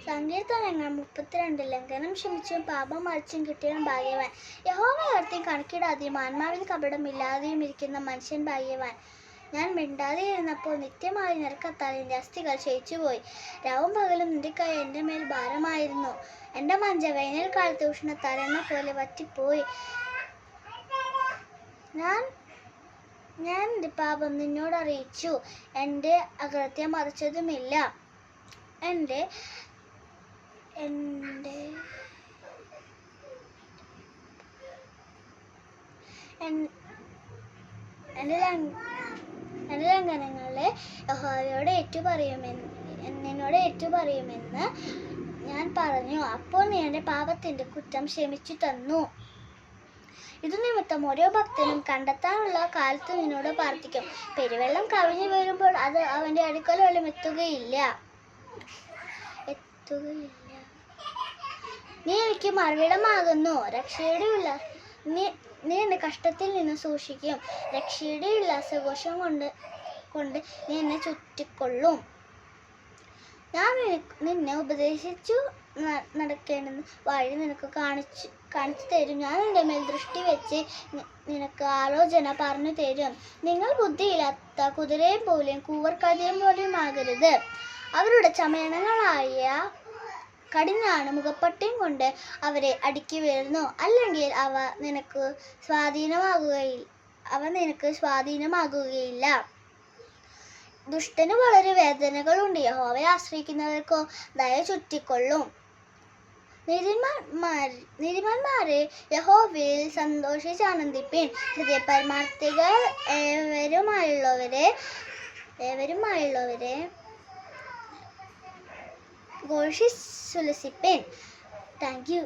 സങ്കീർത്തനങ്ങൾ 32 ലംഘനം ക്ഷമിച്ചും പാപം മറിച്ചും കിട്ടിയവൻ ഭാഗ്യവാൻ. യഹോവയോർത്തും കണക്കിടാതെയും ആത്മാവിൽ കപടമില്ലാതെയും ഇരിക്കുന്ന മനുഷ്യൻ ഭാഗ്യവാൻ. ഞാൻ മിണ്ടാതെ ഇരുന്നപ്പോൾ നിത്യമായ നിരക്കത്താൽ എൻ്റെ അസ്ഥികൾ ക്ഷയിച്ചുപോയി. രാവും പകലും നിന്റെ കൈ എൻ്റെ മേൽ ഭാരമായിരുന്നു. എൻ്റെ മഞ്ച വേനൽക്കാലത്ത് ഉഷ്ണത്താൽ എന്ന പോലെ വറ്റിപ്പോയി. ഞാൻ എൻ്റെ പാപം നിന്നോട് അറിയിച്ചു, എൻ്റെ അകൃത്യം മറച്ചതുമില്ല. എൻ്റെ ലംഘനങ്ങളെ യഹോവയോട് നിന്നോട് ഏറ്റുപറയുമെന്ന് ഞാൻ പറഞ്ഞു. അപ്പോൾ നീ എൻ്റെ പാപത്തിൻ്റെ കുറ്റം ക്ഷമിച്ചു തന്നു. ഇതു നിമിത്തം ഓരോ ഭക്തനും കണ്ടെത്താനുള്ള കാലത്ത് നിന്നോട് പ്രാർത്ഥിക്കും. പെരുവെള്ളം കവിഞ്ഞു വീഴുമ്പോൾ അത് അവൻ്റെ അടുക്കലോളം എത്തുകയില്ല. നീ എനിക്ക് മറുവിടമാകുന്നു. നീ എന്നെ കഷ്ടത്തിൽ നിന്ന് സൂക്ഷിക്കും. രക്ഷയുടെ ഉല്ലാസഘോഷം കൊണ്ട് നീ എന്നെ ചുറ്റിക്കൊള്ളും. ഞാൻ നിന്നെ ഉപദേശിച്ചു നടക്കേണ്ടുന്ന വഴി നിനക്ക് കാണിച്ചു തരും. ഞാൻ നിന്റെ മേൽ ദൃഷ്ടി വെച്ച് നിനക്ക് ആലോചന പറഞ്ഞു തരും. നിങ്ങൾ ബുദ്ധിയില്ലാത്ത കുതിരയെ പോലെയും കൂവർക്കതിയും പോലെയും ആകരുത്. അവരുടെ ചമയണങ്ങളായ കടിഞ്ഞാണ് മുഖപ്പട്ടയും കൊണ്ട് അവരെ അടുക്കി വരുന്നു. അല്ലെങ്കിൽ അവ നിനക്ക് സ്വാധീനമാകുകയില്ല. ദുഷ്ടന് വളരെ വേദനകളുണ്ട്. യഹോവയെ ആശ്രയിക്കുന്നവർക്കോ ദയ ചുറ്റിക്കൊള്ളും. നീതിമാന്മാരെ യഹോവയിൽ സന്തോഷിച്ചാനന്ദിപ്പിൻ. ഹൃദയപരമാർത്ഥികൾ ഏവരുമായുള്ളവരെ ഘോഷിച്ചുല്ലസിപ്പിൻ. Thank you.